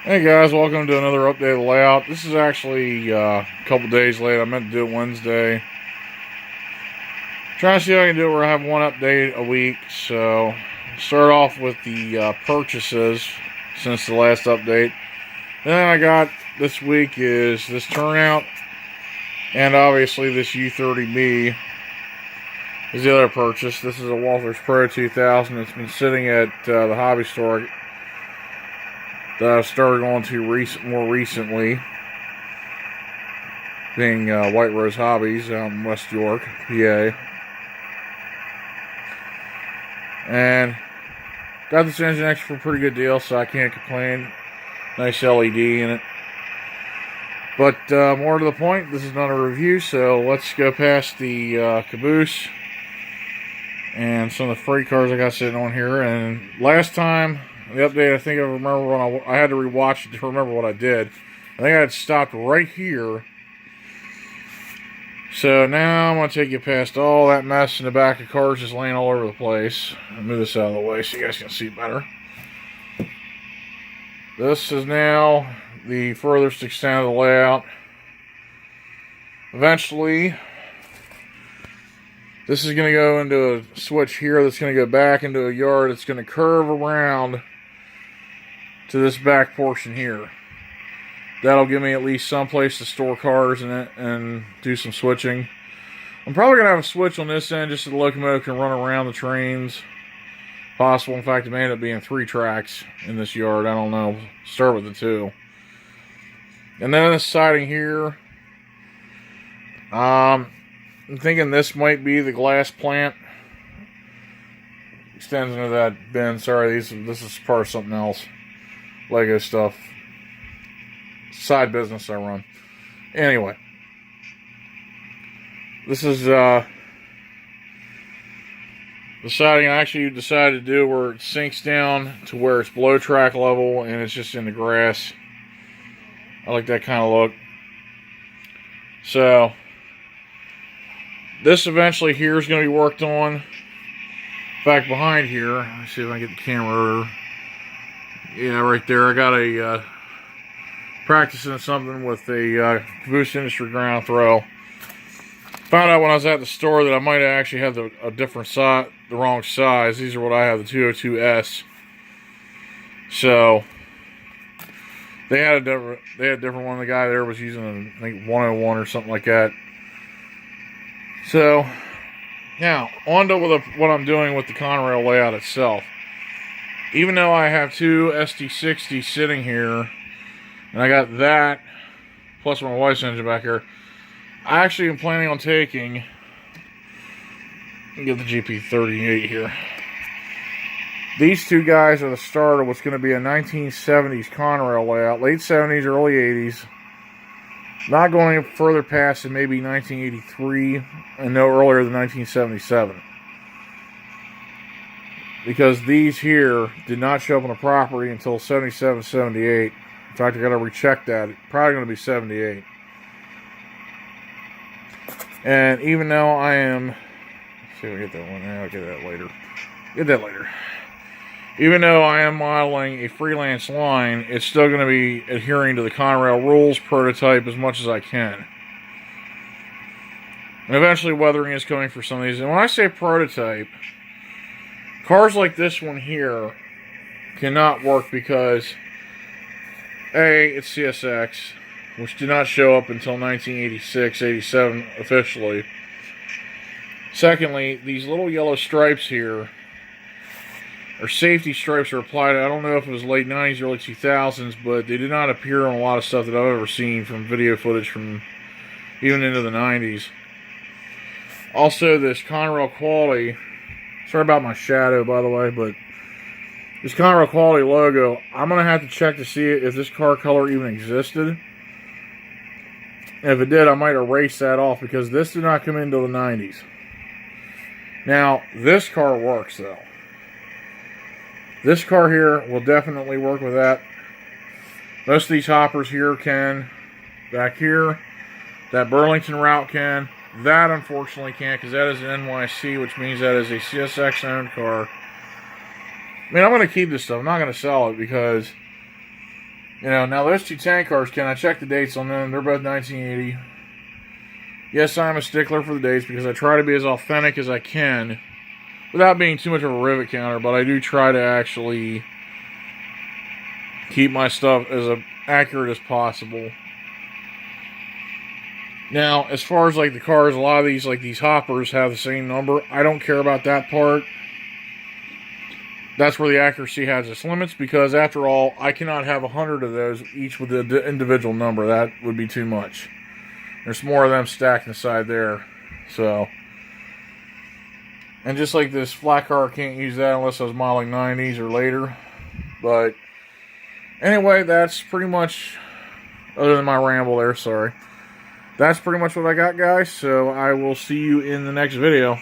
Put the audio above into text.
Hey guys, welcome to another update of the layout. This is actually a couple days late. I meant to do it Wednesday. Trying to see how I can do it where I have one update a week. So, start off with the purchases since the last update. Then I got this week is this turnout, and obviously this U30B is the other purchase. This is a Walthers Pro 2000. It's been sitting at the hobby store that I've started going to more recently, being White Rose Hobbies out in West York, PA. And got this engine extra for a pretty good deal, so I can't complain. Nice LED in it. But more to the point, this is not a review, so let's go past the caboose and some of the freight cars I got sitting on here. And last time, the update, I think I remember when I had to rewatch it to remember what I did. I think I had stopped right here. So now I'm going to take you past all that mess in the back of cars just laying all over the place. I'll move this out of the way so you guys can see better. This is now the furthest extent of the layout. Eventually, this is going to go into a switch here that's going to go back into a yard. It's going to curve around to this back portion here. That'll give me at least some place to store cars in it and do some switching. I'm probably going to have a switch on this end just so the locomotive can run around the trains. Possible, in fact, it may end up being 3 tracks in this yard. I don't know. Start with the 2. And then this siding here, I'm thinking this might be the glass plant. Extends into that bin. Sorry, this is part of something else. Lego stuff. Side business I run. Anyway. This is the siding I actually decided to do where it sinks down to where it's below track level and it's just in the grass. I like that kind of look. So, this eventually here is going to be worked on. Back behind here, let's see if I can get the camera over. Yeah, right there. I got a practicing something with a caboose industry ground throw. Found out when I was at the store that I might have actually had a different size, the wrong size. These are what I have, the 202S. So they had a different one. The guy there was using I think 101 or something like that. So now on to what I'm doing with the Conrail layout itself. Even though I have 2 SD60s sitting here, and I got that, plus my wife's engine back here, I actually am planning on taking, get the GP38 here. These 2 guys are the start of what's going to be a 1970s Conrail layout, late 70s, early 80s. Not going further past than maybe 1983, and no earlier than 1977. Because these here did not show up on the property until 77, 78. In fact, I got to recheck that. It's probably going to be 78. And even though I am, let's see if I get that one. I'll get that later. Get that later. Even though I am modeling a freelance line, it's still going to be adhering to the Conrail rules prototype as much as I can. And eventually weathering is coming for some of these. And when I say prototype, cars like this one here cannot work because A, it's CSX, which did not show up until 1986, 87 officially. Secondly, these little yellow stripes here are safety stripes are applied. I don't know if it was late 90s, early 2000s, but they did not appear on a lot of stuff that I've ever seen from video footage from even into the 90s. Also, this Conrail quality, sorry about my shadow, by the way, but this Conrail quality logo, I'm going to have to check to see if this car color even existed. And if it did, I might erase that off because this did not come into the 90s. Now, this car works, though. This car here will definitely work with that. Most of these hoppers here can. Back here, that Burlington route can. That, unfortunately, can't because that is an NYC, which means that is a CSX-owned car. I mean, I'm going to keep this stuff. I'm not going to sell it because You know, now those two tank cars, Ken, I checked the dates on them. They're both 1980. Yes, I'm a stickler for the dates because I try to be as authentic as I can without being too much of a rivet counter, but I do try to actually keep my stuff as accurate as possible. Now, as far as like the cars, a lot of these, like these hoppers, have the same number. I don't care about that part. That's where the accuracy has its limits, because after all, I cannot have 100 of those, each with an individual number. That would be too much. There's more of them stacked inside there. So, and just like this flat car, I can't use that unless I was modeling 90s or later. But anyway, that's pretty much, other than my ramble there, sorry. That's pretty much what I got, guys. So I will see you in the next video.